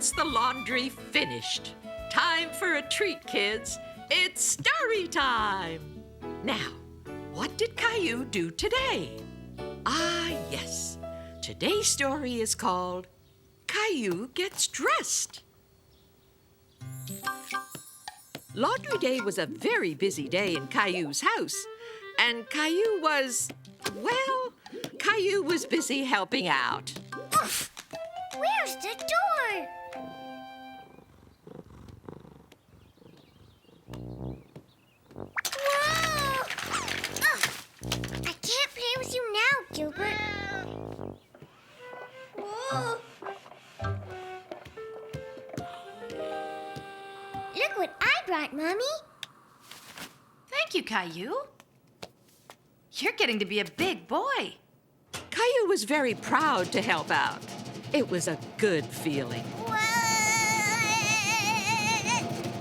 That's the laundry finished. Time for a treat, kids. It's story time. Now, what did Caillou do today? Ah, yes. Today's story is called Caillou Gets Dressed. Laundry day was a very busy day in Caillou's house, and Caillou was busy helping out. Oof! Where's the door? Whoa! Ugh. I can't play with you now, Gilbert. Whoa! Look what I brought, Mommy. Thank you, Caillou. You're getting to be a big boy. Caillou was very proud to help out. It was a good feeling. What?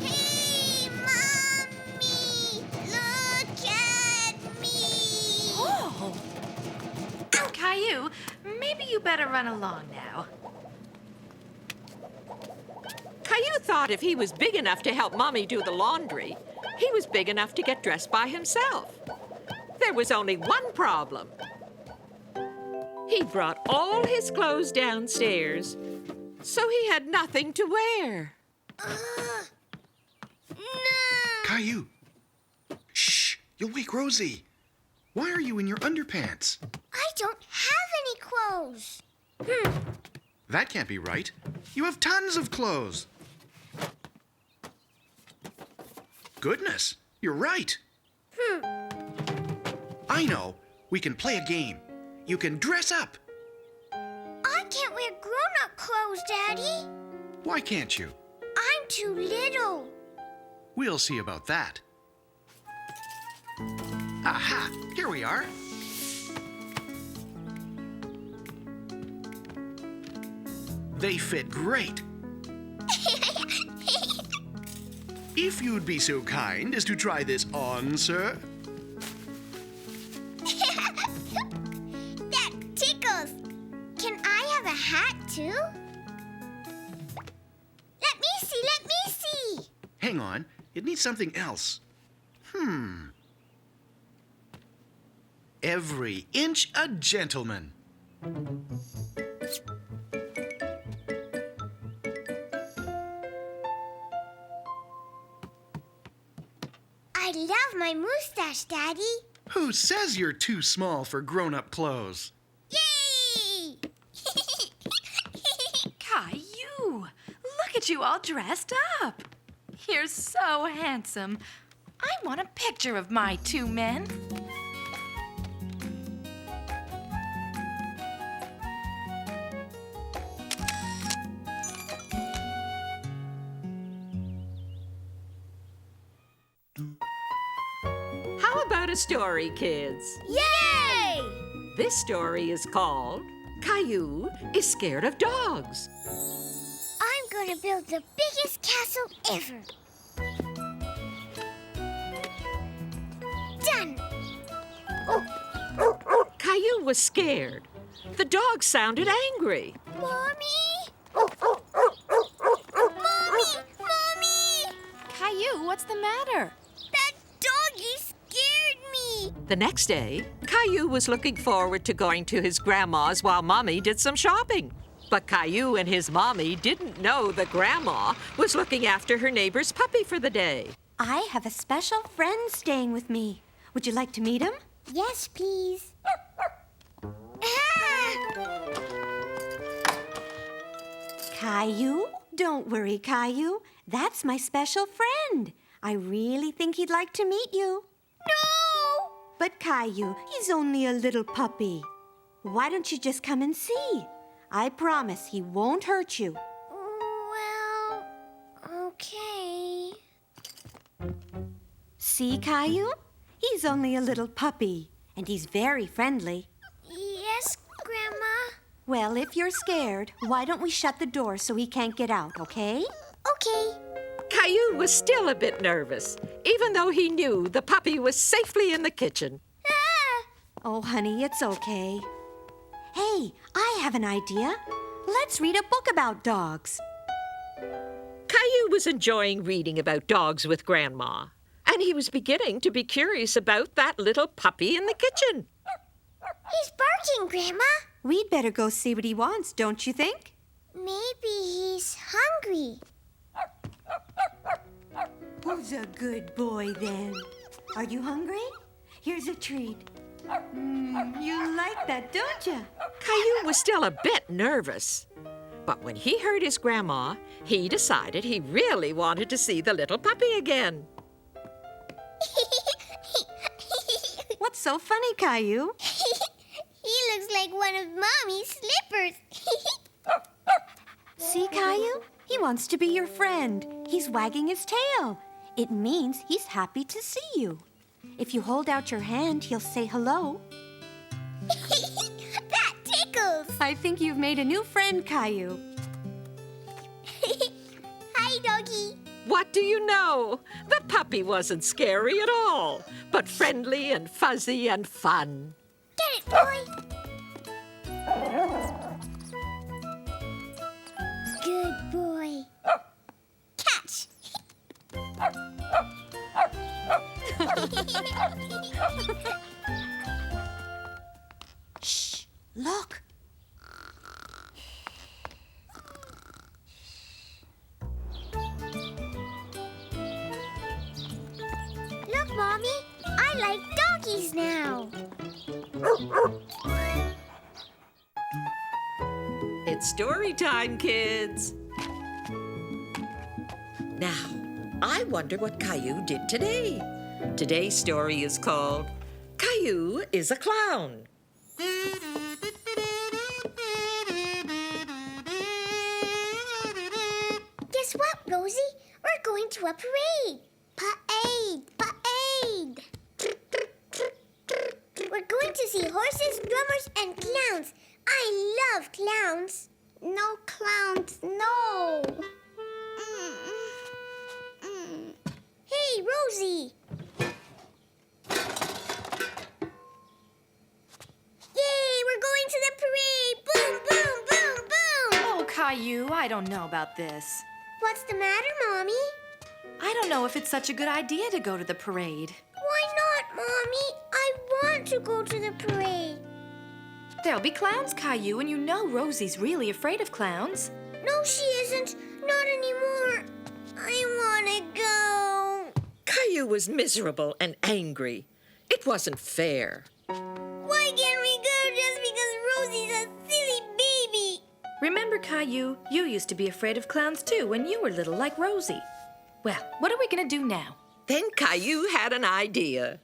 Hey, Mommy! Look at me! Oh! Caillou, maybe you better run along now. Caillou thought if he was big enough to help Mommy do the laundry, he was big enough to get dressed by himself. There was only one problem. He brought all his clothes downstairs, so he had nothing to wear. No! Caillou! Shh! You'll wake Rosie. Why are you in your underpants? I don't have any clothes. That can't be right. You have tons of clothes. Goodness, you're right. I know. We can play a game. You can dress up. I can't wear grown-up clothes, Daddy. Why can't you? I'm too little. We'll see about that. Aha! Here we are. They fit great. If you'd be so kind as to try this on, sir. That tickles. Can I have a hat, too? Let me see. Hang on. It needs something else. Every inch a gentleman. I love my mustache, Daddy. Who says you're too small for grown-up clothes? Yay! Caillou, look at you all dressed up. You're so handsome. I want a picture of my two men. How about a story, kids? Yay! This story is called Caillou Is Scared of Dogs. I'm going to build the biggest castle ever. Done. Caillou was scared. The dogs sounded angry. Mommy? Mommy! Caillou, what's the matter? That doggy scared me. The next day, Caillou was looking forward to going to his grandma's while Mommy did some shopping. But Caillou and his Mommy didn't know the grandma was looking after her neighbor's puppy for the day. I have a special friend staying with me. Would you like to meet him? Yes, please. Caillou? Don't worry, Caillou. That's my special friend. I really think he'd like to meet you. No! But Caillou, he's only a little puppy. Why don't you just come and see? I promise he won't hurt you. Well, okay. See, Caillou? He's only a little puppy, and he's very friendly. Yes, Grandma. Well, if you're scared, why don't we shut the door so he can't get out, okay? Okay. Caillou was still a bit nervous, even though he knew the puppy was safely in the kitchen. Ah! Oh, honey, it's okay. Hey, I have an idea. Let's read a book about dogs. Caillou was enjoying reading about dogs with Grandma, and he was beginning to be curious about that little puppy in the kitchen. He's barking, Grandma. We'd better go see what he wants, don't you think? Maybe he's hungry. Who's a good boy then? Are you hungry? Here's a treat. You like that, don't you? Caillou was still a bit nervous. But when he heard his grandma, he decided he really wanted to see the little puppy again. What's so funny, Caillou? He looks like one of Mommy's slippers. See, Caillou? He wants to be your friend. He's wagging his tail. It means he's happy to see you. If you hold out your hand, he'll say hello. That tickles. I think you've made a new friend, Caillou. Hi, doggy. What do you know? The puppy wasn't scary at all, but friendly and fuzzy and fun. Get it, boy. Good boy. Catch. Shh, look. Look, Mommy. I like doggies now. It's story time, kids. Now, I wonder what Caillou did today. Today's story is called Caillou is a Clown. Guess what, Rosie? We're going to a parade. Parade. We're going to see horses, drummers, and clowns. I love clowns. No clowns, no. Hey, Rosie. Yay, we're going to the parade. Boom, boom, boom, boom. Oh, Caillou, I don't know about this. What's the matter, Mommy? I don't know if it's such a good idea to go to the parade. Why not, Mommy? I want to go to the parade. There'll be clowns, Caillou, and you know Rosie's really afraid of clowns. No, she isn't. Not anymore. I want to go. Caillou was miserable and angry. It wasn't fair. Why can't we go just because Rosie's a silly baby? Remember, Caillou, you used to be afraid of clowns too when you were little like Rosie. Well, what are we going to do now? Then Caillou had an idea.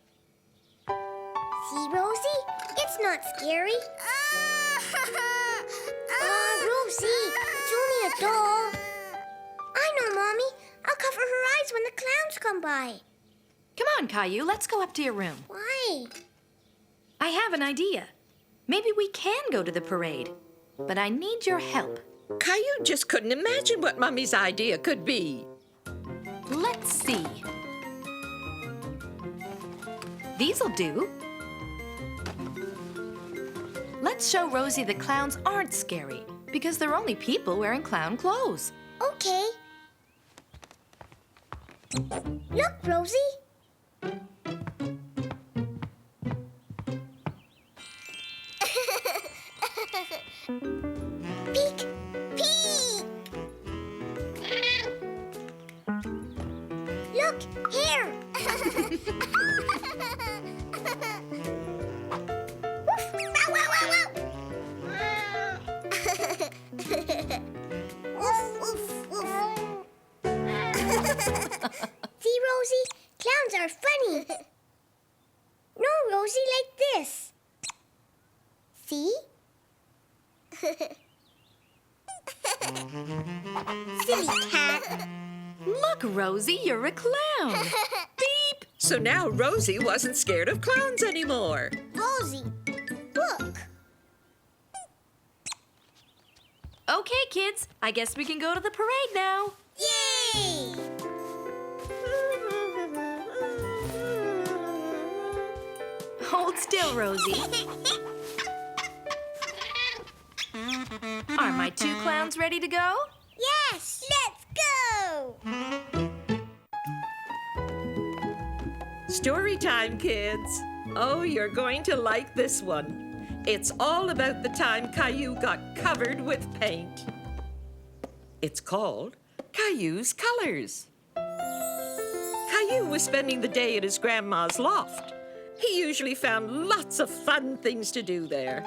See, Rosie? It's not scary. Rosie, it's only a doll. I know, Mommy. I'll cover her eyes when the clowns come by. Come on, Caillou, let's go up to your room. Why? I have an idea. Maybe we can go to the parade, but I need your help. Caillou just couldn't imagine what Mummy's idea could be. Let's see. These'll do. Let's show Rosie that clowns aren't scary because they're only people wearing clown clothes. Okay. Look, Rosie. Peek, peek. Look, here. Woof. Wow, wow, wow, wow. Woof, woof, woof. See, Rosie? Clowns are funny. No, Rosie, like this. See? Silly cat. Look, Rosie, you're a clown. Beep! So now Rosie wasn't scared of clowns anymore. Rosie, look. Okay, kids, I guess we can go to the parade now. Yay! Hold still, Rosie. Are my two clowns ready to go? Yes, let's Go! Story time, kids. Oh, you're going to like this one. It's all about the time Caillou got covered with paint. It's called Caillou's Colors. Caillou was spending the day at his grandma's loft. He usually found lots of fun things to do there.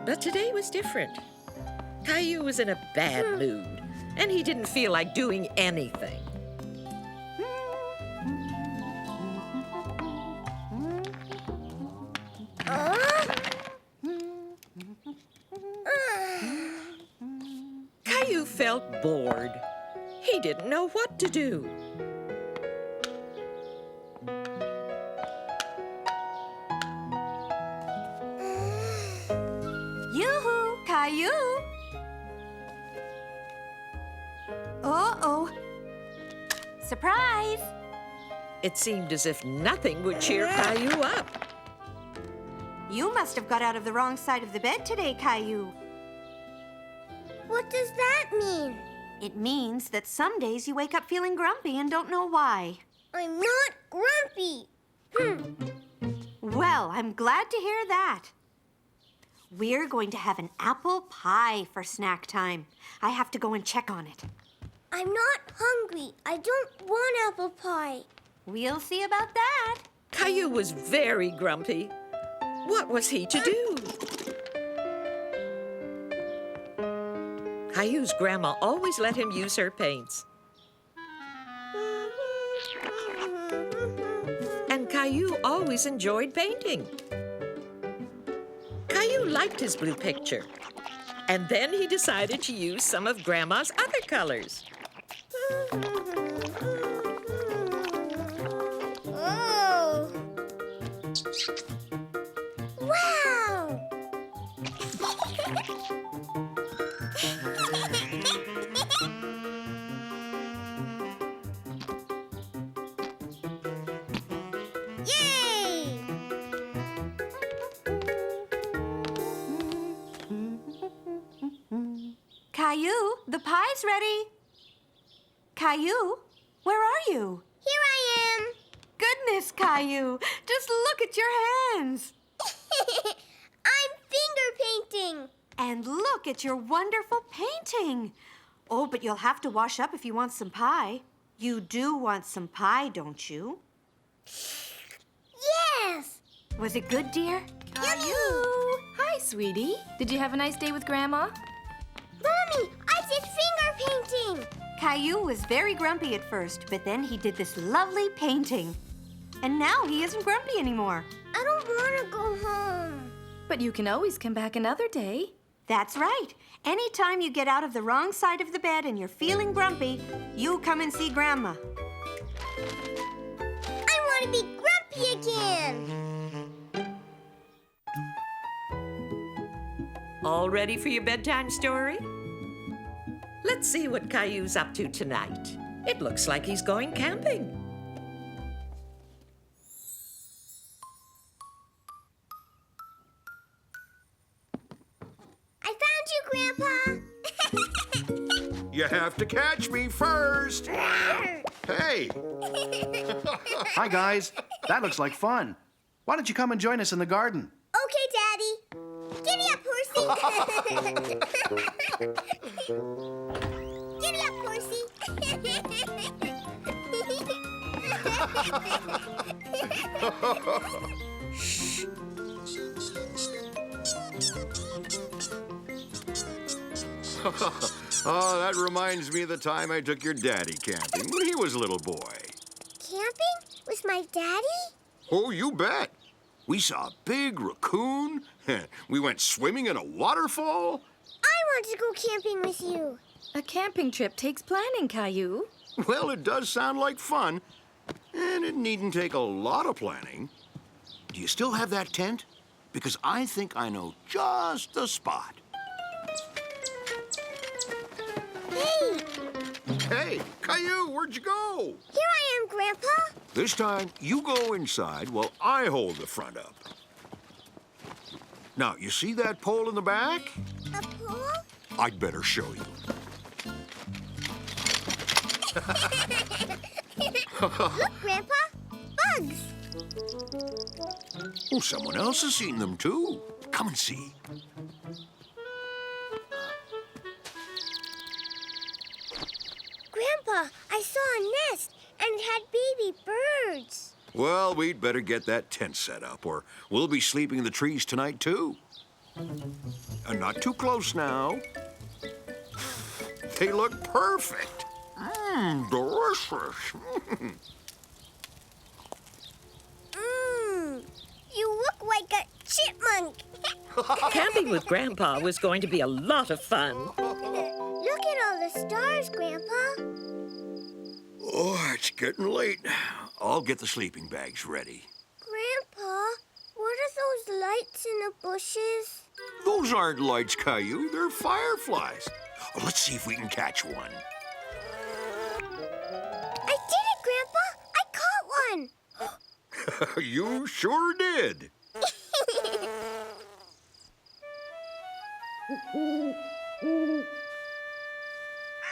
But today was different. Caillou was in a bad mood, and he didn't feel like doing anything. Caillou felt bored. He didn't know what to do. Yoo-hoo, Caillou! Uh-oh. Surprise! It seemed as if nothing would cheer Caillou up. You must have got out of the wrong side of the bed today, Caillou. What does that mean? It means that some days you wake up feeling grumpy and don't know why. I'm not grumpy. Well, I'm glad to hear that. We're going to have an apple pie for snack time. I have to go and check on it. I'm not hungry. I don't want apple pie. We'll see about that. Caillou was very grumpy. What was he to do? Caillou's grandma always let him use her paints. And Caillou always enjoyed painting. Caillou liked his blue picture. And then he decided to use some of Grandma's other colors. Oh! Wow! Yay! Caillou, the pie's ready. Caillou, where are you? Here I am. Goodness, Caillou, just look at your hands. I'm finger painting. And look at your wonderful painting. Oh, but you'll have to wash up if you want some pie. You do want some pie, don't you? Yes. Was it good, dear? Caillou! Hi, sweetie. Did you have a nice day with Grandma? Mommy, I did finger painting. Caillou was very grumpy at first, but then he did this lovely painting. And now he isn't grumpy anymore. I don't want to go home. But you can always come back another day. That's right. Anytime you get out of the wrong side of the bed and you're feeling grumpy, you come and see Grandma. I want to be grumpy again. All ready for your bedtime story? Let's see what Caillou's up to tonight. It looks like he's going camping. I found you, Grandpa. You have to catch me first. Hey, Hi, guys. That looks like fun. Why don't you come and join us in the garden? Okay, Daddy. Giddy up, horsey. Giddy up, horsey. oh, that reminds me of the time I took your daddy camping when he was a little boy. Camping? With my daddy? Oh, you bet. We saw a big raccoon, and we went swimming in a waterfall. I want to go camping with you. A camping trip takes planning, Caillou. Well, it does sound like fun, and it needn't take a lot of planning. Do you still have that tent? Because I think I know just the spot. Hey, Hey, Caillou, where'd you go? here I am, Grandpa. This time, you go inside while I hold the front up. Now, you see that pole in the back? A pool? I'd better show you. Look, Grandpa. Bugs. Oh, someone else has seen them, too. Come and see. Grandpa, I saw a nest, and it had baby birds. Well, we'd better get that tent set up, or we'll be sleeping in the trees tonight, too. And not too close now. They look perfect. Delicious. You look like a chipmunk. Camping with Grandpa was going to be a lot of fun. Look at all the stars, Grandpa. Oh, it's getting late. I'll get the sleeping bags ready. Grandpa, what are those lights in the bushes? Those aren't lights, Caillou. They're fireflies. Oh, let's see if we can catch one. I did it, Grandpa. I caught one. You sure did.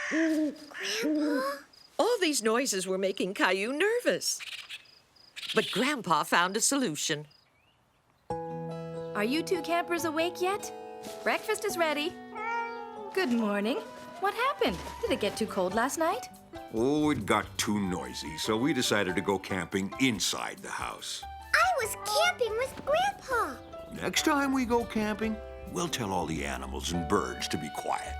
Grandpa? All these noises were making Caillou nervous. But Grandpa found a solution. Are you two campers awake yet? Breakfast is ready. Good morning. What happened? Did it get too cold last night? Oh, it got too noisy, so we decided to go camping inside the house. I was camping with Grandpa. Next time we go camping, we'll tell all the animals and birds to be quiet.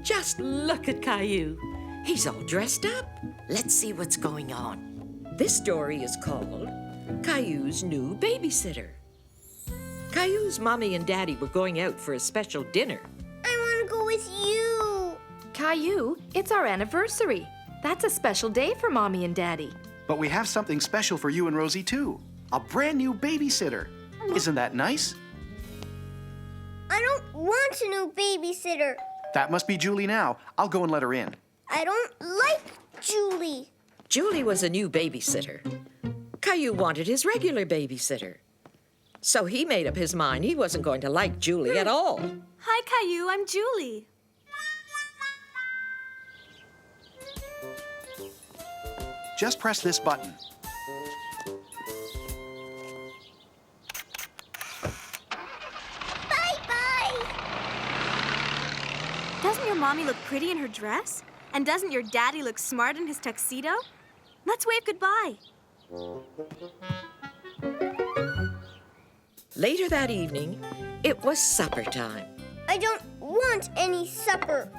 Just look at Caillou. He's all dressed up. Let's see what's going on. This story is called Caillou's New Babysitter. Caillou's mommy and daddy were going out for a special dinner. I want to go with you. Caillou, it's our anniversary. That's a special day for Mommy and Daddy. But we have something special for you and Rosie, too. A brand new babysitter. Isn't that nice? I don't want a new babysitter. That must be Julie now. I'll go and let her in. I don't like Julie. Julie was a new babysitter. Caillou wanted his regular babysitter. So he made up his mind he wasn't going to like Julie at all. Hi, Caillou. I'm Julie. Just press this button. Bye-bye. Doesn't your mommy look pretty in her dress? And doesn't your daddy look smart in his tuxedo? Let's wave goodbye. Later that evening, it was supper time. I don't want any supper.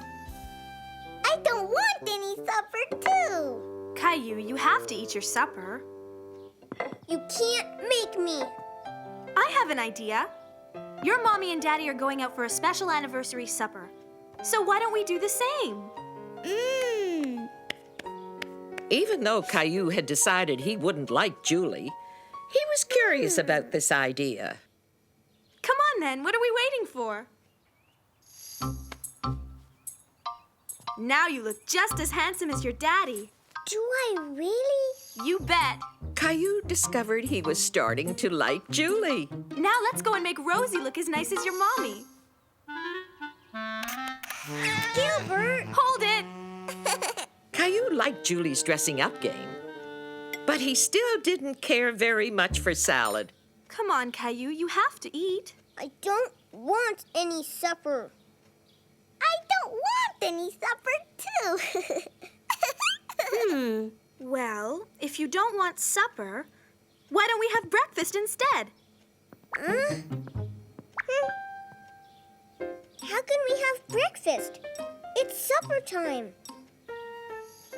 I don't want any supper, too. Caillou, you have to eat your supper. You can't make me. I have an idea. Your mommy and daddy are going out for a special anniversary supper. So why don't we do the same? Even though Caillou had decided he wouldn't like Julie, he was curious about this idea. Come on, then. What are we waiting for? Now you look just as handsome as your daddy. Do I really? You bet. Caillou discovered he was starting to like Julie. Now let's go and make Rosie look as nice as your mommy. Gilbert! Hold it! Caillou liked Julie's dressing up game, but he still didn't care very much for salad. Come on, Caillou. You have to eat. I don't want any supper. I don't want any supper, too. Well, if you don't want supper, why don't we have breakfast instead? How can we have breakfast? It's supper time.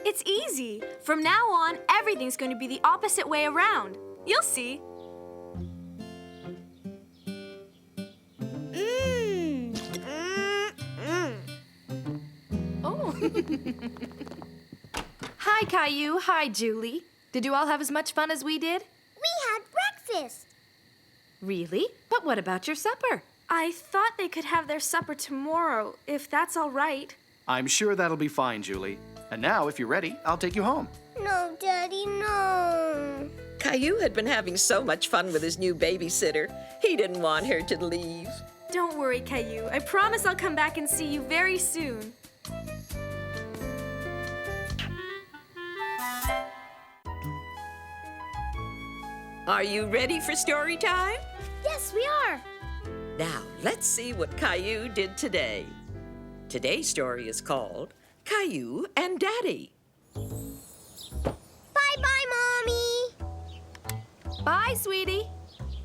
It's easy. From now on, everything's going to be the opposite way around. You'll see. Oh. Hi, Caillou. Hi, Julie. Did you all have as much fun as we did? We had breakfast. Really? But what about your supper? I thought they could have their supper tomorrow, if that's all right. I'm sure that'll be fine, Julie. And now, if you're ready, I'll take you home. No, Daddy, no. Caillou had been having so much fun with his new babysitter, he didn't want her to leave. Don't worry, Caillou. I promise I'll come back and see you very soon. Are you ready for story time? Yes, we are. Now, let's see what Caillou did today. Today's story is called Caillou and Daddy. Bye-bye, Mommy. Bye, sweetie.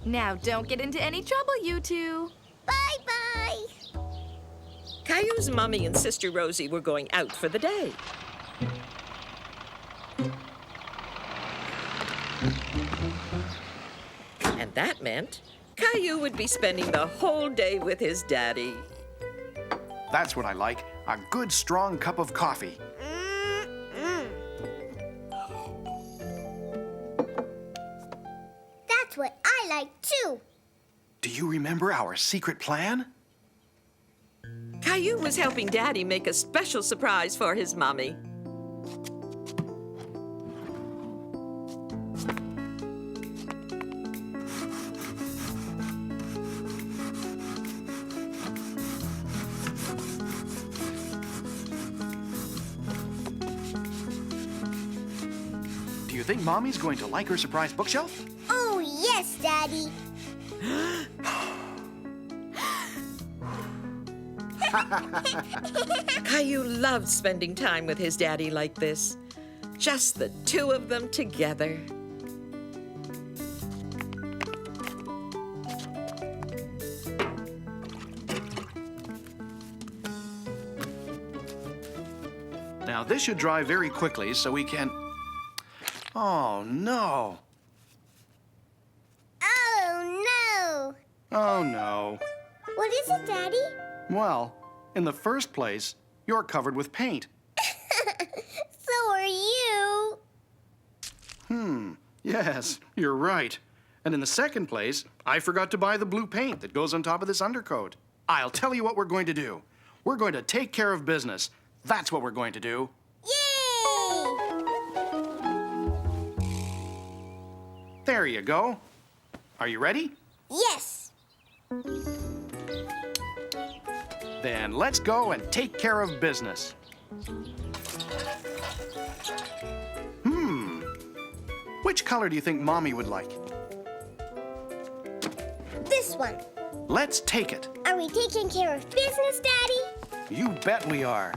Now don't get into any trouble, you two. Bye-bye. Caillou's mommy and sister Rosie were going out for the day. And that meant Caillou would be spending the whole day with his daddy. That's what I like. A good, strong cup of coffee. That's what I like, too. Do you remember our secret plan? Caillou was helping Daddy make a special surprise for his mommy. Do you think Mommy's going to like her surprise bookshelf? Oh, yes, Daddy. Caillou loved spending time with his daddy like this. Just the two of them together. Now, this should dry very quickly so we can... Oh, no. Oh, no. Oh, no. What is it, Daddy? Well, in the first place, you're covered with paint. So are you. Yes, you're right. And in the second place, I forgot to buy the blue paint that goes on top of this undercoat. I'll tell you what we're going to do. We're going to take care of business. That's what we're going to do. Yay! There you go. Are you ready? Yes. Then let's go and take care of business. Which color do you think Mommy would like? This one. Let's take it. Are we taking care of business, Daddy? You bet we are.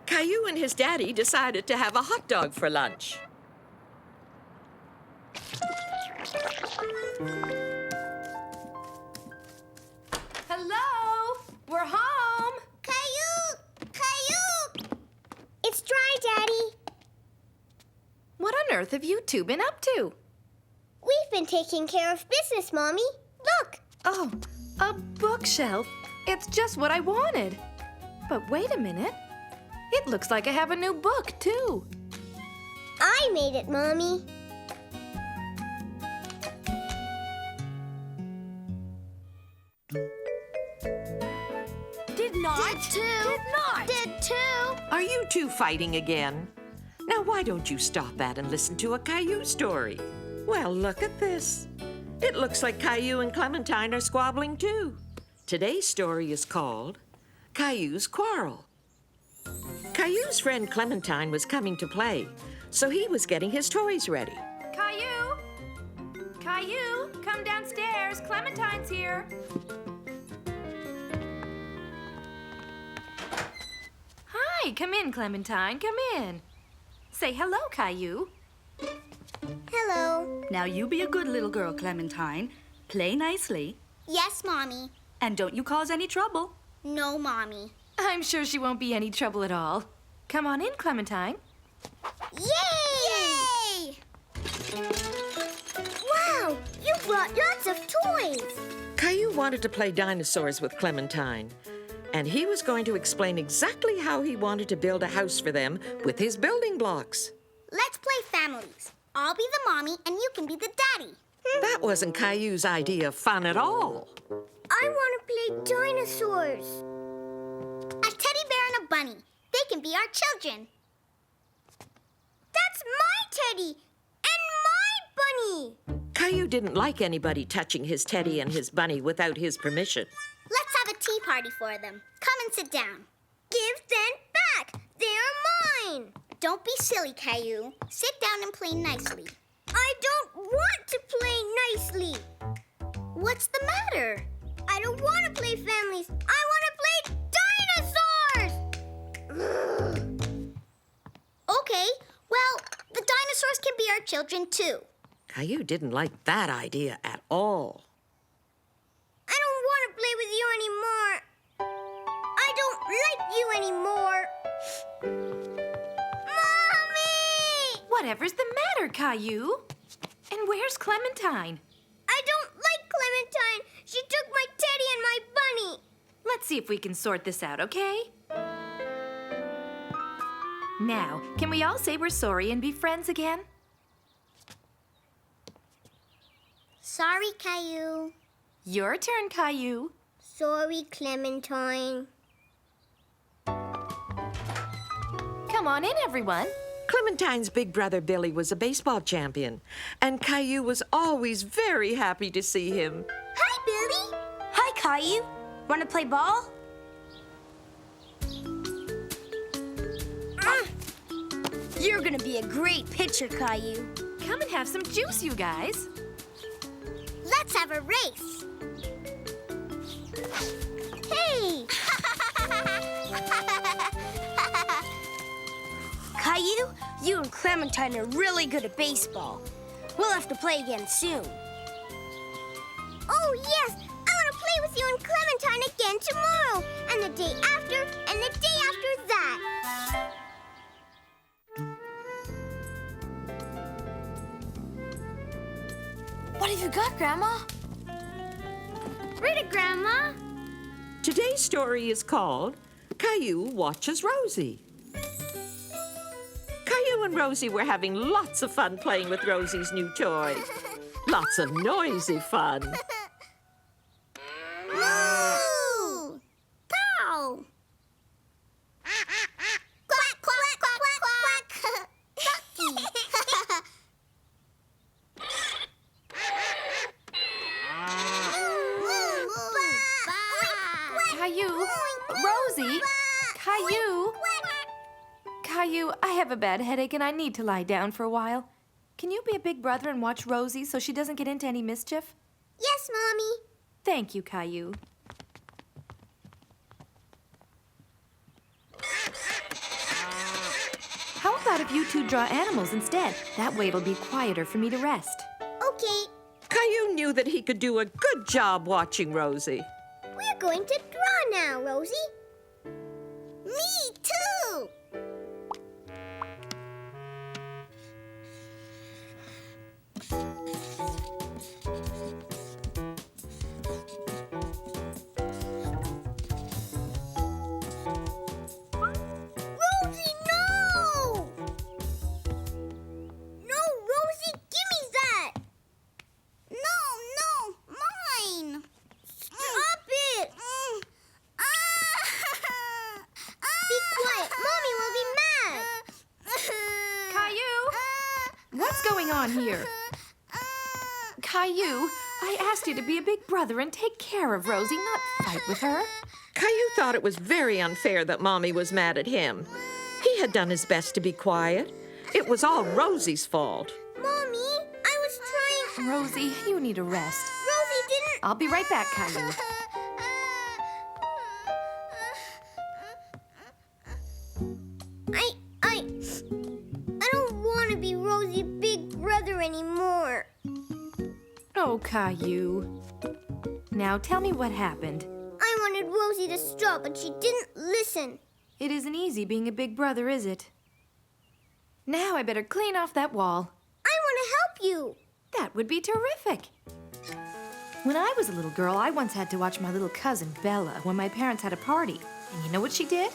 Caillou and his daddy decided to have a hot dog for lunch. Hello? We're home. Caillou! Caillou! It's dry, Daddy. What on earth have you two been up to? We've been taking care of business, Mommy. Look. Oh, a bookshelf. It's just what I wanted. But wait a minute. It looks like I have a new book, too. I made it, Mommy. Did not. Did too. Did not. Did too. Are you two fighting again? Now, why don't you stop that and listen to a Caillou story? Well, look at this. It looks like Caillou and Clementine are squabbling too. Today's story is called Caillou's Quarrel. Caillou's friend Clementine was coming to play, so he was getting his toys ready. Caillou? Caillou, come downstairs. Clementine's here. Hi, come in, Clementine. Come in. Say hello, Caillou. Hello. Now you be a good little girl, Clementine. Play nicely. Yes, Mommy. And don't you cause any trouble. No, Mommy. I'm sure she won't be any trouble at all. Come on in, Clementine. Yay! Wow, you brought lots of toys. Caillou wanted to play dinosaurs with Clementine, and he was going to explain exactly how he wanted to build a house for them with his building blocks. Let's play families. I'll be the mommy and you can be the daddy. That wasn't Caillou's idea of fun at all. I want to play dinosaurs. A teddy bear and a bunny. They can be our children. That's my teddy and my bunny. Caillou didn't like anybody touching his teddy and his bunny without his permission. Let's have a tea party for them. Come and sit down. Give them back. They're mine. Don't be silly, Caillou. Sit down and play nicely. I don't want to play nicely. What's the matter? I don't want to play families. I want to play dinosaurs! Okay, well, the dinosaurs can be our children too. Caillou didn't like that idea at all. I don't want to play with you anymore. I don't like you anymore. Mommy! Whatever's the matter, Caillou? And where's Clementine? I don't like Clementine. She took my teddy and my bunny. Let's see if we can sort this out, okay? Now, can we all say we're sorry and be friends again? Sorry, Caillou. Your turn, Caillou. Sorry, Clementine. Come on in, everyone. Clementine's big brother Billy was a baseball champion, and Caillou was always very happy to see him. Hi, Billy. Hi, Caillou. Want to play ball? You're gonna be a great pitcher, Caillou. Come and have some juice, you guys. Let's have a race. Hey! Caillou, you and Clementine are really good at baseball. We'll have to play again soon. Oh, yes! I want to play with you and Clementine again tomorrow, and the day after, and the day after that. What have you got, Grandma? Read it, Grandma. Today's story is called Caillou Watches Rosie. Caillou and Rosie were having lots of fun playing with Rosie's new toys. Lots of noisy fun. Moo! Cow! Quack, quack, quack, quack, quack. Ducky. Caillou, Rosie, Caillou. Caillou, I have a bad headache and I need to lie down for a while. Can you be a big brother and watch Rosie so she doesn't get into any mischief? Yes, Mommy. Thank you, Caillou. How about if you two draw animals instead? That way it'll be quieter for me to rest. Okay, Caillou knew that he could do a good job watching Rosie. we're going to draw now, Rosie. Me too. Rosie, no! No, Rosie, give me that! No, mine! Stop it! Be quiet, Mommy will be mad! Caillou! What's going on here? Caillou, I asked you to be a big brother and take care of Rosie, not fight with her. Caillou thought it was very unfair that Mommy was mad at him. He had done his best to be quiet. It was all Rosie's fault. Mommy, I was trying... Rosie, you need a rest. Rosie didn't... I'll be right back, Caillou. I don't want to be Rosie's big brother anymore. Oh, Caillou. Now tell me what happened. I wanted Rosie to stop, but she didn't listen. It isn't easy being a big brother, is it? Now I better clean off that wall. I want to help you. That would be terrific. When I was a little girl, I once had to watch my little cousin, Bella, when my parents had a party. And you know what she did?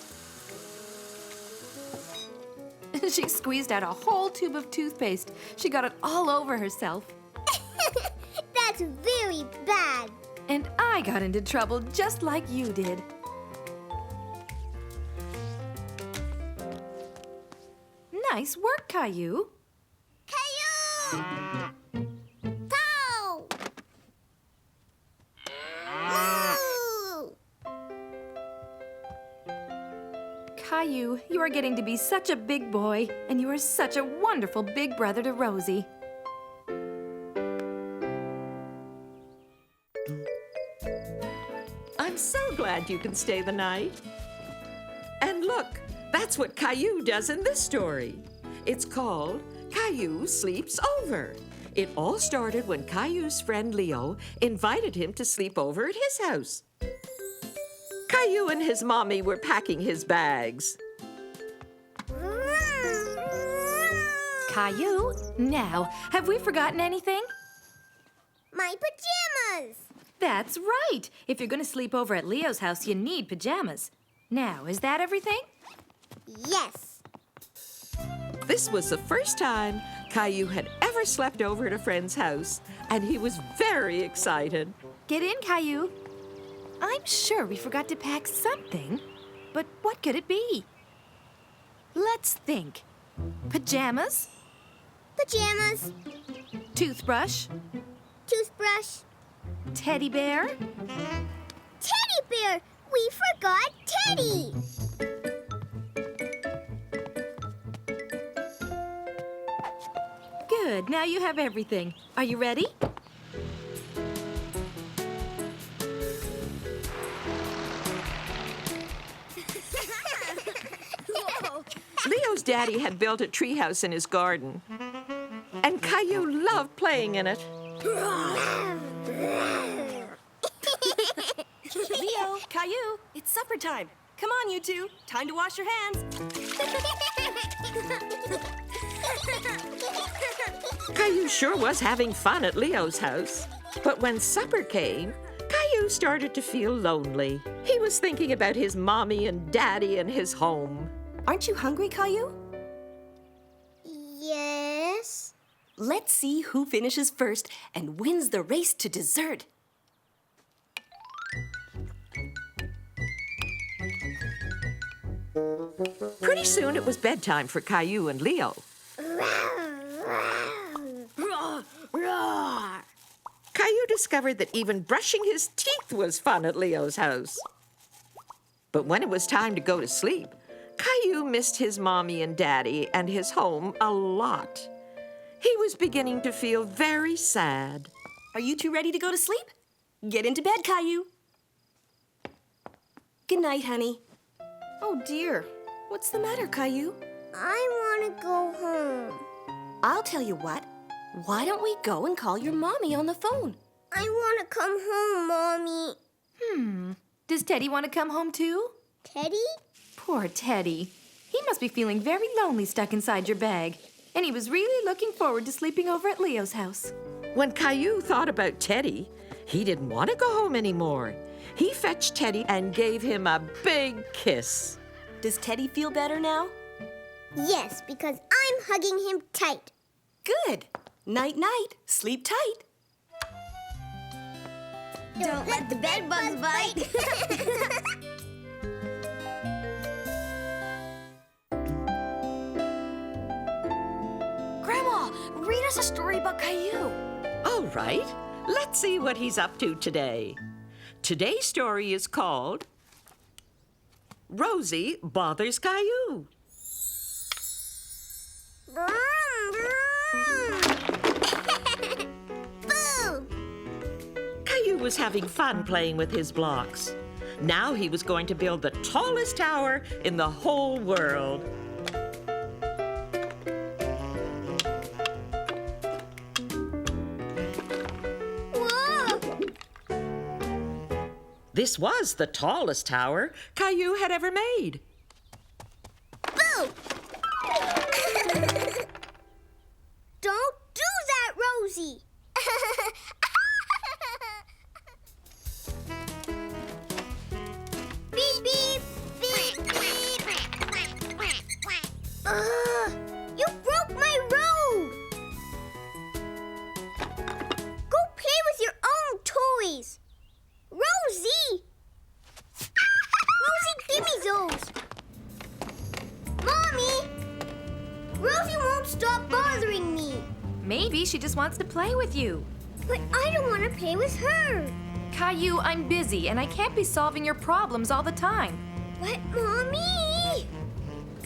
She squeezed out a whole tube of toothpaste. She got it all over herself. That's very bad. And I got into trouble just like you did. Nice work, Caillou. Caillou! Cow! Caillou, you are getting to be such a big boy, and you are such a wonderful big brother to Rosie. I'm so glad you can stay the night. And look, that's what Caillou does in this story. It's called Caillou Sleeps Over. It all started when Caillou's friend Leo invited him to sleep over at his house. Caillou and his mommy were packing his bags. Caillou, now, have we forgotten anything? My pajamas! That's right. If you're going to sleep over at Leo's house, you need pajamas. Now, is that everything? Yes. This was the first time Caillou had ever slept over at a friend's house, and he was very excited. Get in, Caillou. I'm sure we forgot to pack something, but what could it be? Let's think. Pajamas? Pajamas, Toothbrush? toothbrush, Teddy bear? teddy bear! We forgot Teddy! Good, now you have everything. Are you ready? Leo's daddy had built a treehouse in his garden, and Caillou loved playing in it. Leo, Caillou, it's supper time. Come on, you two. Time to wash your hands. Caillou sure was having fun at Leo's house. But when supper came, Caillou started to feel lonely. He was thinking about his mommy and daddy and his home. Aren't you hungry, Caillou? Yes. Let's see who finishes first and wins the race to dessert. Pretty soon it was bedtime for Caillou and Leo. Caillou discovered that even brushing his teeth was fun at Leo's house. But when it was time to go to sleep, Caillou missed his mommy and daddy and his home a lot. He was beginning to feel very sad. Are you two ready to go to sleep? Get into bed, Caillou. Good night, honey. Oh, dear. What's the matter, Caillou? I want to go home. I'll tell you what. Why don't we go and call your mommy on the phone? I want to come home, Mommy. Does Teddy want to come home too? Teddy? Poor Teddy. He must be feeling very lonely stuck inside your bag. And he was really looking forward to sleeping over at Leo's house. When Caillou thought about Teddy, he didn't want to go home anymore. He fetched Teddy and gave him a big kiss. Does Teddy feel better now? Yes, because I'm hugging him tight. Good. Night-night. Sleep tight. Don't let the bed bugs bite. Grandma, read us a story about Caillou. All right, let's see what he's up to today. Today's story is called Rosie Bothers Caillou. Boo! Caillou was having fun playing with his blocks. Now he was going to build the tallest tower in the whole world. Whoa! This was the tallest tower Caillou had ever made. Boo! Don't do that, Rosie! Beep, beep! Beep, beep! You broke my road! Go play with your own toys! Rosie! Rosie, give me those! Mommy! Rosie won't stop bothering me. Maybe she just wants to play with you. But I don't want to play with her. Caillou, I'm busy and I can't be solving your problems all the time. But, Mommy!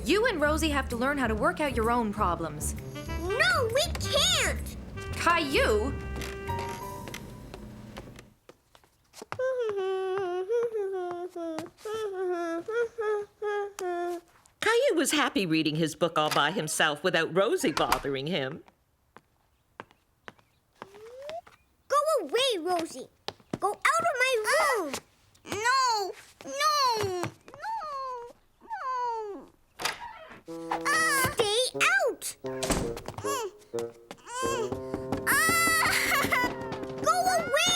You and Rosie have to learn how to work out your own problems. No, we can't! Caillou? Caillou was happy reading his book all by himself without Rosie bothering him. Go away, Rosie. Go out of my room. No, no, no, no. Stay out. Go away.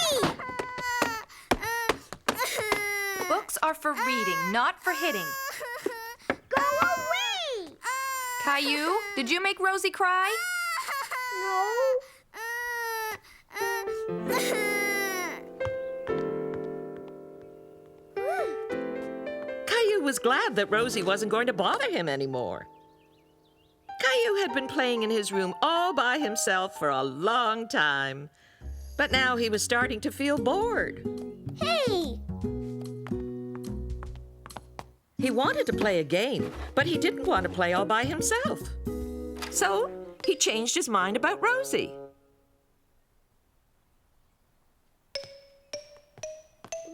Books are for reading, not for hitting. Go away. Caillou, did you make Rosie cry? No. Caillou was glad that Rosie wasn't going to bother him anymore. Caillou had been playing in his room all by himself for a long time, but now he was starting to feel bored. Hey. He wanted to play a game, but he didn't want to play all by himself. So he changed his mind about Rosie.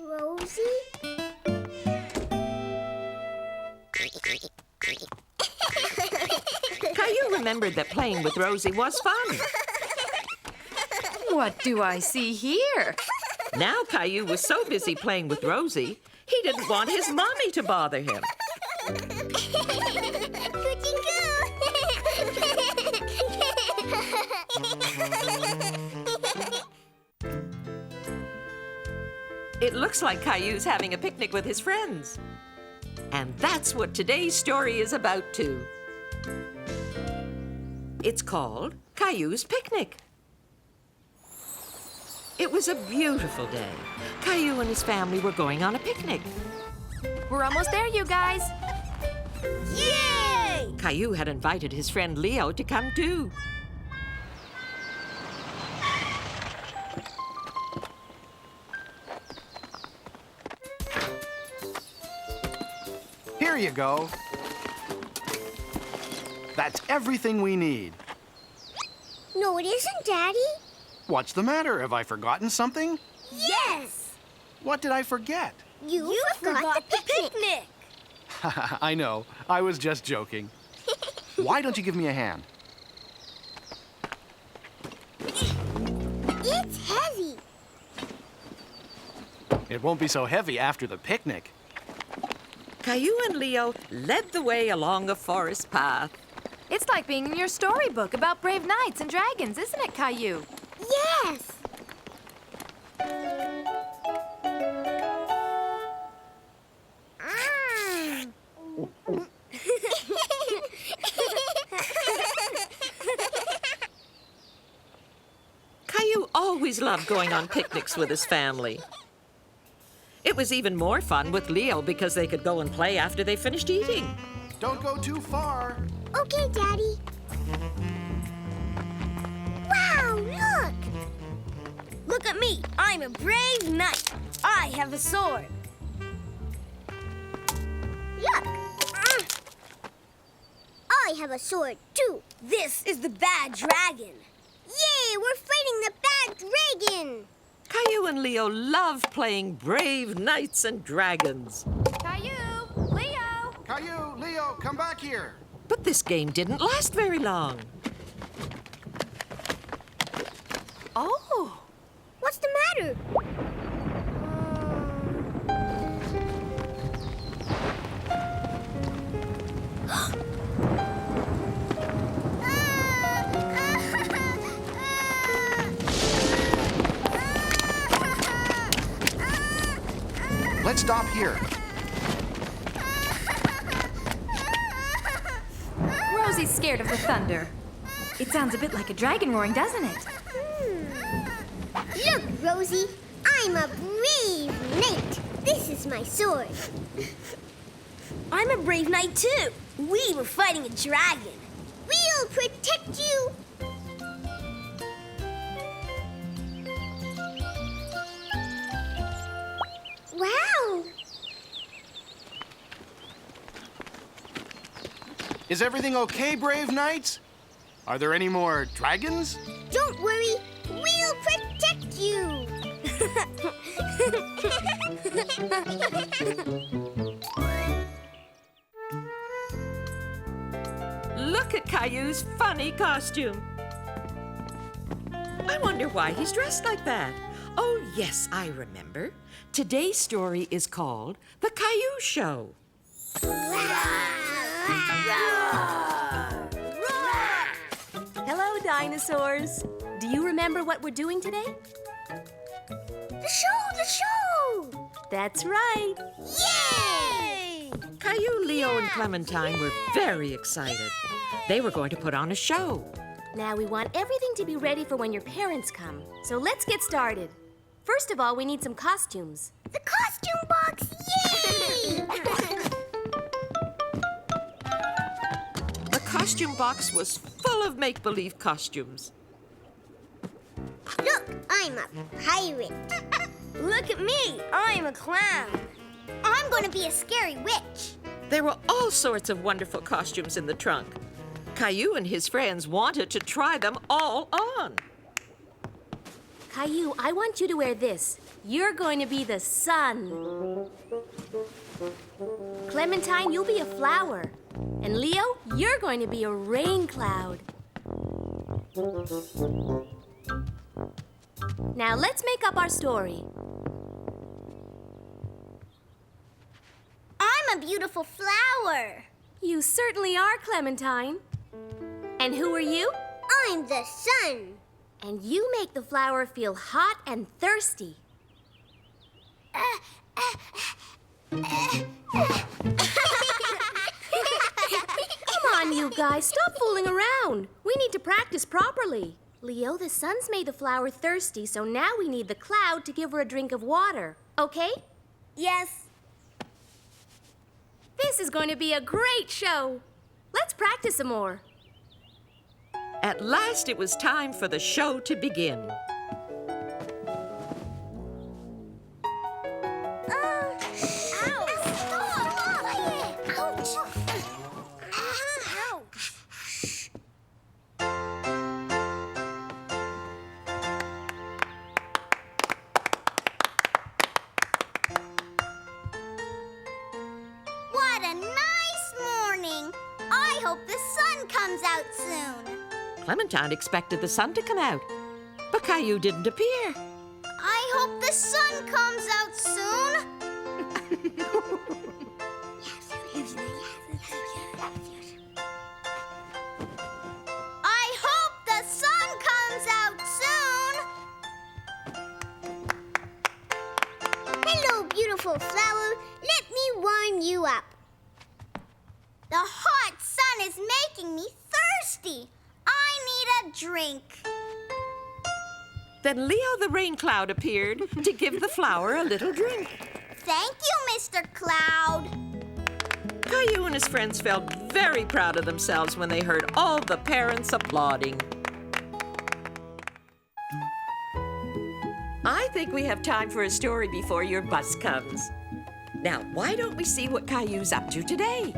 Rosie? Caillou remembered that playing with Rosie was fun. What do I see here? Now Caillou was so busy playing with Rosie, he didn't want his mommy to bother him. It looks like Caillou's having a picnic with his friends. And that's what today's story is about, too. It's called Caillou's Picnic. It was a beautiful day. Caillou and his family were going on a picnic. We're almost there, you guys. Yay! Caillou had invited his friend Leo to come too. Here you go. That's everything we need. No, it isn't, Daddy. What's the matter? Have I forgotten something? Yes! What did I forget? You forgot the picnic. I know. I was just joking. Why don't you give me a hand? It's heavy. It won't be so heavy after the picnic. Caillou and Leo led the way along a forest path. It's like being in your storybook about brave knights and dragons, isn't it, Caillou? Yes! Caillou always loved going on picnics with his family. It was even more fun with Leo because they could go and play after they finished eating. Don't go too far. Okay, Daddy. Wow, look! Look at me. I'm a brave knight. I have a sword. Look! I have a sword, too. This is the bad dragon. Yay, we're fighting the bad dragon! Caillou and Leo loved playing brave knights and dragons. Caillou! Leo! Caillou, Leo, come back here. But this game didn't last very long. Oh! What's the matter? Let's stop here. Rosie's scared of the thunder. It sounds a bit like a dragon roaring, doesn't it? Look, Rosie, I'm a brave knight. This is my sword. I'm a brave knight, too. We were fighting a dragon. We'll protect you. Wow. Is everything okay, brave knights? Are there any more dragons? Don't worry, we'll protect you. Look at Caillou's funny costume. I wonder why he's dressed like that. Oh, yes, I remember. Today's story is called The Caillou Show. Hello, dinosaurs. Do you remember what we're doing today? The show! That's right. Yay! Caillou, Leo, and Clementine were very excited. They were going to put on a show. Now we want everything to be ready for when your parents come. So let's get started. First of all, we need some costumes. The costume box! Yay! The costume box was full of make-believe costumes. Look, I'm a pirate. Look at me. I'm a clown. I'm going to be a scary witch. There were all sorts of wonderful costumes in the trunk. Caillou and his friends wanted to try them all on. Caillou, I want you to wear this. You're going to be the sun. Clementine, you'll be a flower. And Leo, you're going to be a rain cloud. Now let's make up our story. I'm a beautiful flower. You certainly are, Clementine. And who are you? I'm the sun. And you make the flower feel hot and thirsty. Come on, you guys, stop fooling around. We need to practice properly. Leo, the sun's made the flower thirsty, so now we need the cloud to give her a drink of water. Okay? Yes. This is going to be a great show. Let's practice some more. At last, it was time for the show to begin. What a nice morning. I hope the sun comes out soon. Clementine expected the sun to come out, but Caillou didn't appear. I hope the sun comes out soon. I hope the sun comes out soon. Hello, beautiful flower. Let me warm you up. The hot sun is making me thirsty. I need a drink. Then Leo the rain cloud appeared to give the flower a little drink. Thank you, Mr. Cloud. Caillou and his friends felt very proud of themselves when they heard all the parents applauding. I think we have time for a story before your bus comes. Now, why don't we see what Caillou's up to today?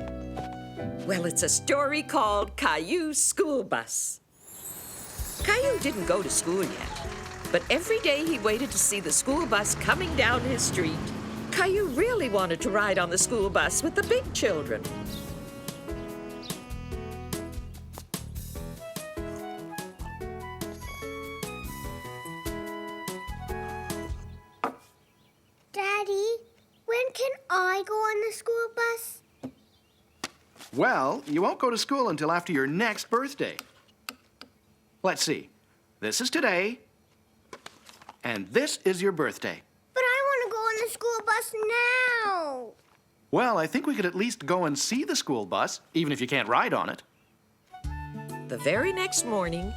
Well, it's a story called Caillou's School Bus. Caillou didn't go to school yet, but every day he waited to see the school bus coming down his street. Caillou really wanted to ride on the school bus with the big children. Daddy, when can I go on the school bus? Well, you won't go to school until after your next birthday. Let's see. This is today, and this is your birthday. But I want to go on the school bus now. Well, I think we could at least go and see the school bus, even if you can't ride on it. The very next morning,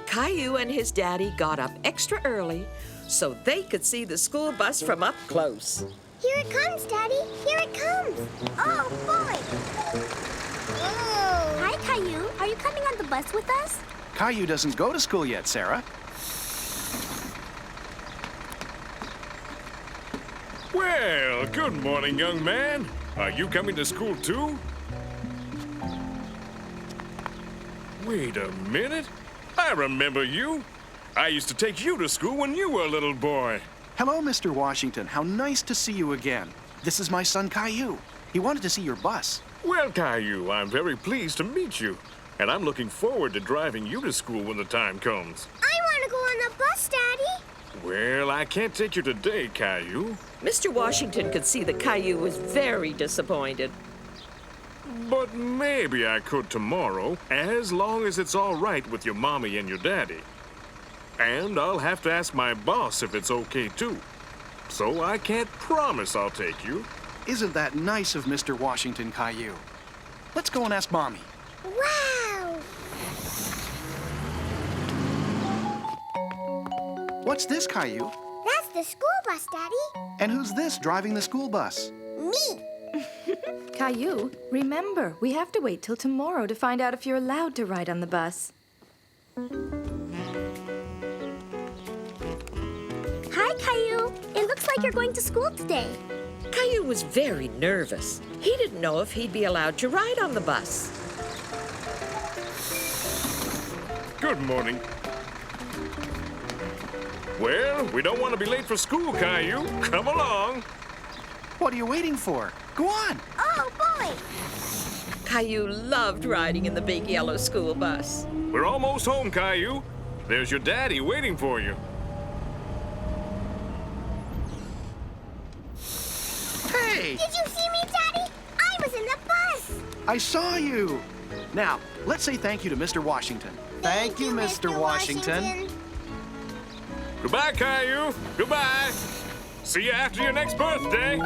Caillou and his daddy got up extra early so they could see the school bus from up close. Here it comes, Daddy. Here it comes. Oh, boy. Oh. Hi, Caillou. Are you coming on the bus with us? Caillou doesn't go to school yet, Sarah. Well, good morning, young man. Are you coming to school too? Wait a minute. I remember you. I used to take you to school when you were a little boy. Hello, Mr. Washington. How nice to see you again. This is my son, Caillou. He wanted to see your bus. Well, Caillou, I'm very pleased to meet you. And I'm looking forward to driving you to school when the time comes. I want to go on the bus, Daddy. Well, I can't take you today, Caillou. Mr. Washington could see that Caillou was very disappointed. But maybe I could tomorrow, as long as it's all right with your mommy and your daddy. And I'll have to ask my boss if it's okay, too. So I can't promise I'll take you. Isn't that nice of Mr. Washington, Caillou? Let's go and ask Mommy. Wow! What's this, Caillou? That's the school bus, Daddy. And who's this driving the school bus? Me. Caillou, remember, we have to wait till tomorrow to find out if you're allowed to ride on the bus. Hi, Caillou. It looks like you're going to school today. Caillou was very nervous. He didn't know if he'd be allowed to ride on the bus. Good morning. Well, we don't want to be late for school, Caillou. Come along. What are you waiting for? Go on. Oh, boy. Caillou loved riding in the big yellow school bus. We're almost home, Caillou. There's your daddy waiting for you. Hey! Did you see me, Daddy? I was in the bus. I saw you. Now, let's say thank you to Mr. Washington. Thank you, Mr. Washington. Goodbye, Caillou. Goodbye. See you after your next birthday.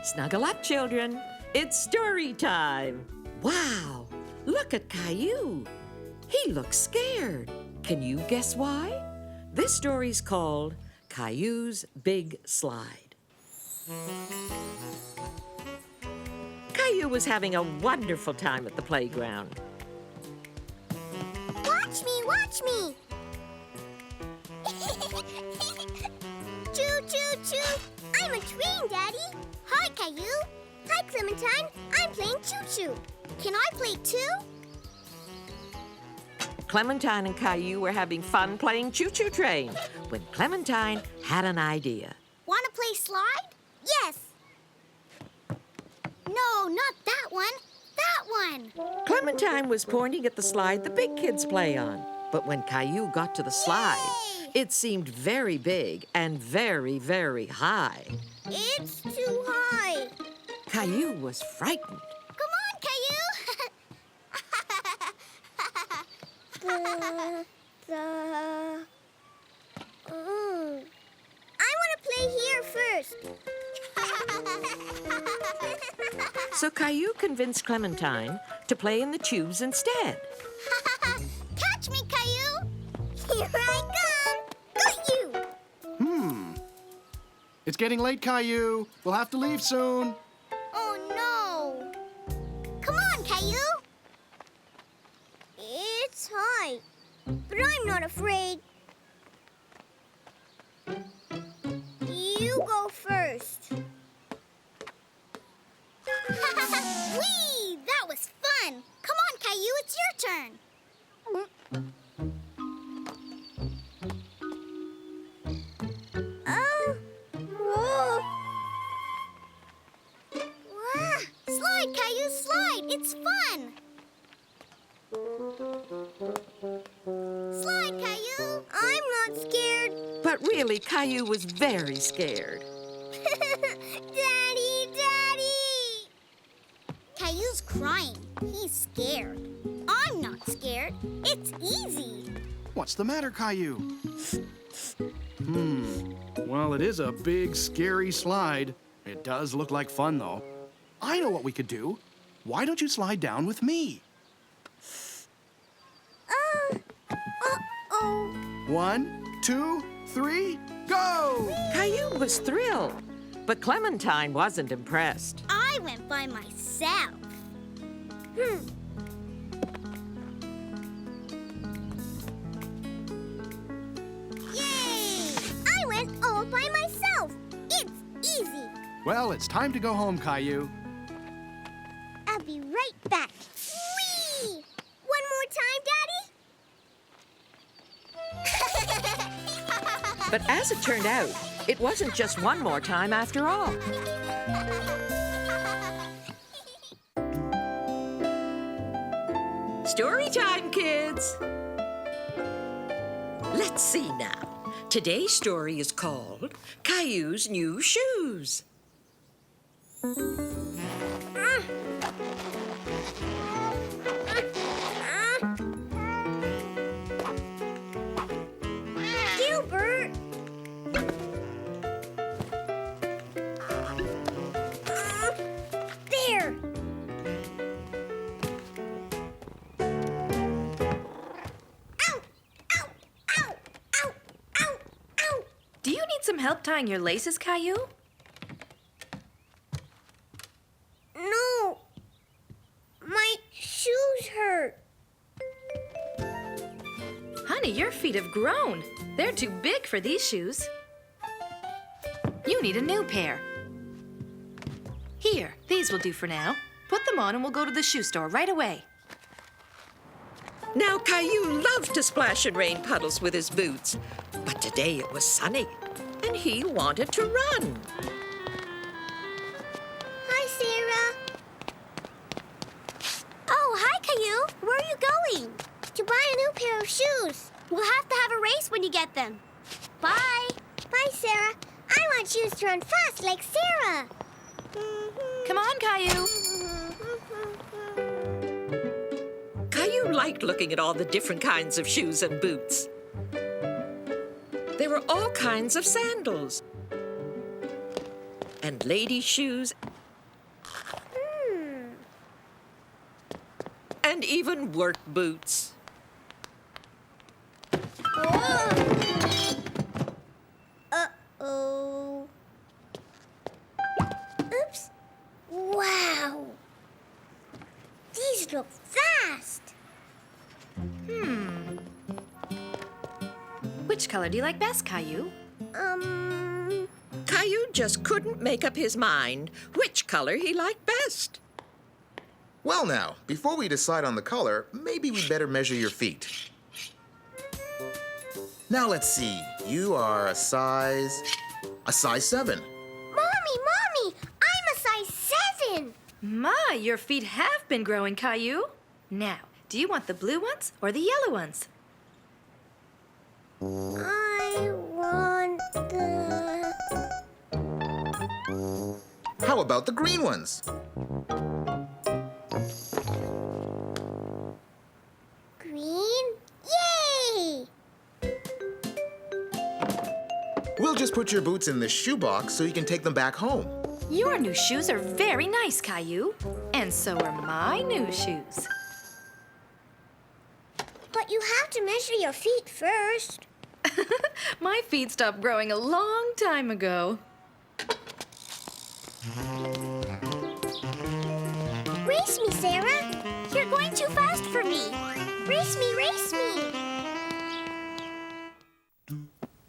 Snuggle up, children. It's story time. Wow, look at Caillou. He looks scared. Can you guess why? This story's called Caillou's Big Slide. Caillou was having a wonderful time at the playground. Watch me, watch me. Choo, choo, choo. I'm a train, Daddy. Hi, Caillou. Hi, Clementine. I'm playing choo-choo. Can I play too? Clementine and Caillou were having fun playing choo-choo train when Clementine had an idea. Want to play slide? Yes. No, not that one. That one. Clementine was pointing at the slide the big kids play on. But when Caillou got to the slide, it seemed very big and very, very high. It's too high. Caillou was frightened. Come on, Caillou. I want to play here first. So Caillou convinced Clementine to play in the tubes instead. Catch me, Caillou. Here I come. Got you. It's getting late, Caillou. We'll have to leave soon. Oh, no. Come on, Caillou. It's high, but I'm not afraid. You go first. Whee! That was fun. Come on, Caillou, it's your turn. Whoa. Wow. Slide, Caillou, slide. It's fun. Slide, Caillou. I'm not scared. But really, Caillou was very scared. Daddy, Daddy! Caillou's crying. He's scared. I'm not scared. It's easy. What's the matter, Caillou? Well, it is a big, scary slide. It does look like fun, though. I know what we could do. Why don't you slide down with me? Uh-oh. 1, 2, 3, go! Caillou was thrilled, but Clementine wasn't impressed. I went by myself. Yay! I went all by myself. It's easy. Well, it's time to go home, Caillou. I'll be right back. Whee! One more time, Daddy? But as it turned out, it wasn't just one more time after all. Story time, kids! Let's see now. Today's story is called Caillou's New Shoes. Gilbert! There! Do you need some help tying your laces, Caillou? No! My shoes hurt. Honey, your feet have grown. They're too big for these shoes. You need a new pair. Here, these will do for now. Put them on and we'll go to the shoe store right away. Now, Caillou loved to splash in rain puddles with his boots, but today it was sunny, and he wanted to run. Hi, Sarah. Oh, hi, Caillou. Where are you going? To buy a new pair of shoes. We'll have to have a race when you get them. Bye. Bye, Sarah. I want shoes to run fast like Sarah. Come on, Caillou. Caillou liked looking at all the different kinds of shoes and boots. There were all kinds of sandals and lady shoes and even work boots. Uh-oh. Oops. Wow. These look fast. Which color do you like best, Caillou? Caillou just couldn't make up his mind which color he liked best. Well now, before we decide on the color, maybe we'd better measure your feet. Now let's see. You are a size 7. Mommy, I'm a size 7. My, your feet have been growing, Caillou. Now, do you want the blue ones or the yellow ones? I want the... How about the green ones? Green? Yay! We'll just put your boots in the shoebox so you can take them back home. Your new shoes are very nice, Caillou. And so are my new shoes. But you have to measure your feet first. My feet stopped growing a long time ago. Race me, Sarah. You're going too fast for me. Race me, race me.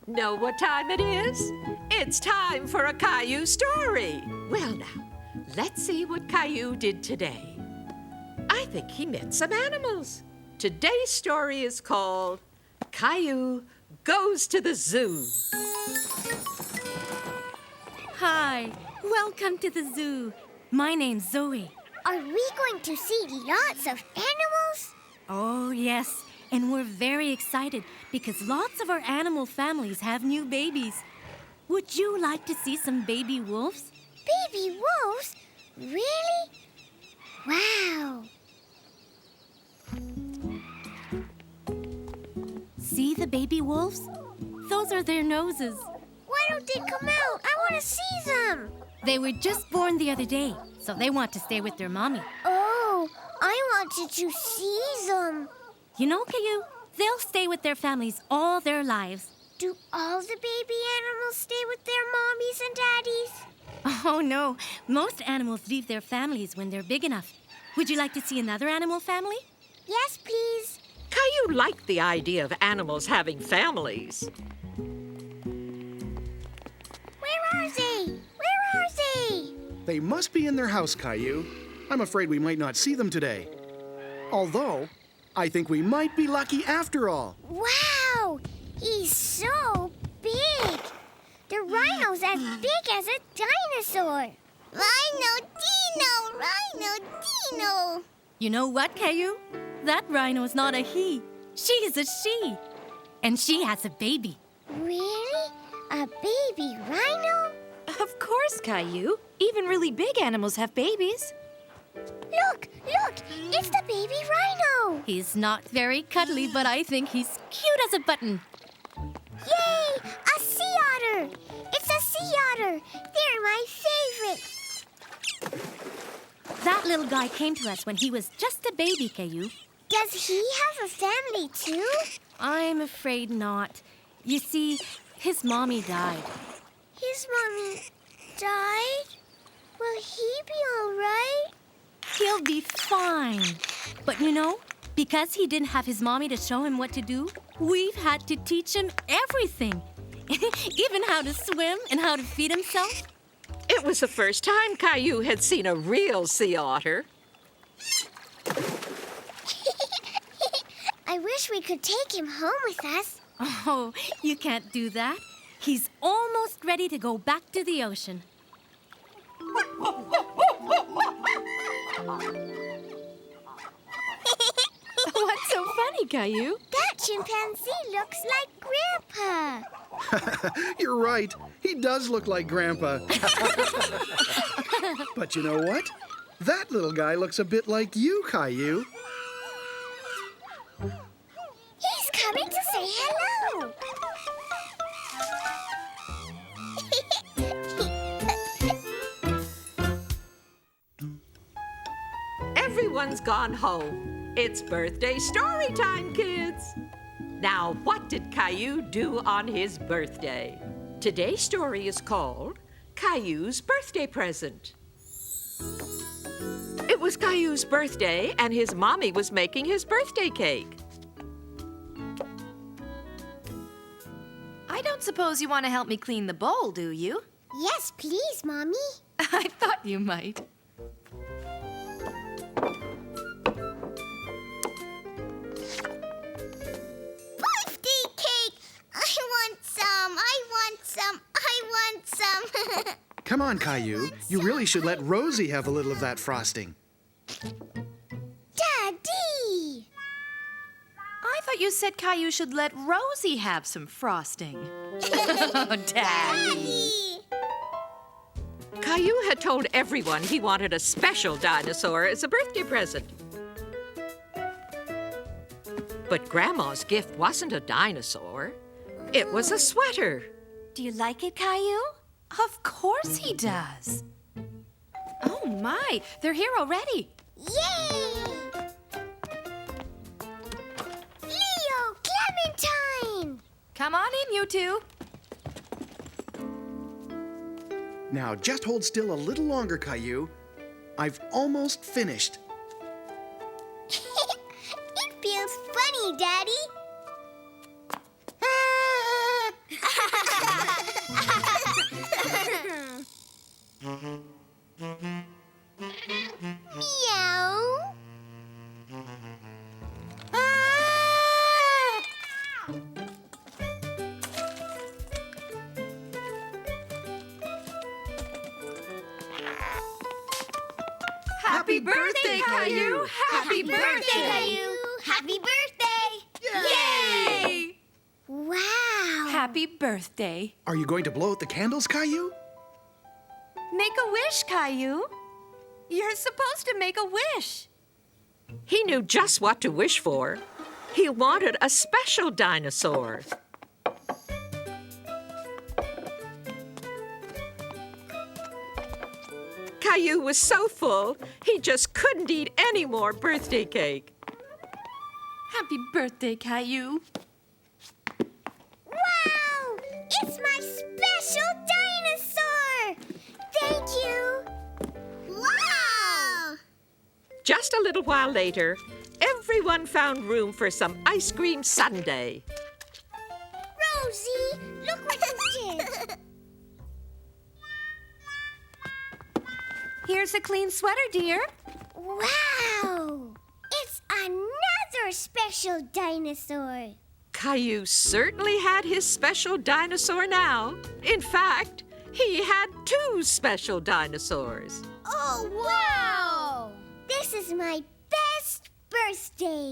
Know what time it is? It's time for a Caillou story. Well now, let's see what Caillou did today. I think he met some animals. Today's story is called Caillou Goes to the Zoo. Hi, welcome to the zoo. My name's Zoe. Are we going to see lots of animals? Oh, yes, and we're very excited because lots of our animal families have new babies. Would you like to see some baby wolves? Baby wolves? Really? Wow. See the baby wolves? Those are their noses. Why don't they come out? I want to see them. They were just born the other day, so they want to stay with their mommy. Oh, I wanted to see them. You know, Caillou, they'll stay with their families all their lives. Do all the baby animals stay with their mommies and daddies? Oh, no. Most animals leave their families when they're big enough. Would you like to see another animal family? Yes, please. Caillou liked the idea of animals having families. Where are they? Where are they? They must be in their house, Caillou. I'm afraid we might not see them today. Although, I think we might be lucky after all. Wow! He's so big! The rhino's as big as a dinosaur! Rhino Dino! You know what, Caillou? That rhino's not a he. She's a she. And she has a baby. Really? A baby rhino? Of course, Caillou. Even really big animals have babies. Look! It's the baby rhino! He's not very cuddly, but I think he's cute as a button. Yay! A sea otter! It's a sea otter! They're my favorite! That little guy came to us when he was just a baby, Caillou. Does he have a family too? I'm afraid not. You see, his mommy died. His mommy died? Will he be all right? He'll be fine. But you know, because he didn't have his mommy to show him what to do, we've had to teach him everything. Even how to swim and how to feed himself. It was the first time Caillou had seen a real sea otter. I wish we could take him home with us. Oh, you can't do that. He's almost ready to go back to the ocean. What's so funny, Caillou? That chimpanzee looks like Grandpa. You're right. He does look like Grandpa. But you know what? That little guy looks a bit like you, Caillou. He's coming to say hello. Everyone's gone home. It's birthday story time, kids. Now, what did Caillou do on his birthday? Today's story is called Caillou's Birthday Present. It was Caillou's birthday, and his mommy was making his birthday cake. I don't suppose you want to help me clean the bowl, do you? Yes, please, Mommy. I thought you might. Birthday cake! I want some. Come on, Caillou. You really should let Rosie have a little of that frosting. Daddy! I thought you said Caillou should let Rosie have some frosting. Oh, Daddy. Caillou had told everyone he wanted a special dinosaur as a birthday present. But Grandma's gift wasn't a dinosaur. It was a sweater. Do you like it, Caillou? Of course he does. Oh, my. They're here already. Yay! Leo, Clementine! Come on in, you two. Now, just hold still a little longer, Caillou. I've almost finished. It feels funny, Daddy. Meow. Happy birthday, Caillou! Happy birthday! Caillou! Happy birthday! Yay! Wow! Happy birthday. Are you going to blow out the candles, Caillou? Make a wish, Caillou. You're supposed to make a wish. He knew just what to wish for. He wanted a special dinosaur. Caillou was so full, he just couldn't eat any more birthday cake. Happy birthday, Caillou. Wow! It's my special dinosaur! Thank you! Wow! Just a little while later, everyone found room for some ice cream sundae. Rosie, look what you did! Here's a clean sweater, dear. Wow! It's another special dinosaur. Caillou certainly had his special dinosaur now. In fact, he had 2 special dinosaurs. Oh, wow! This is my best birthday.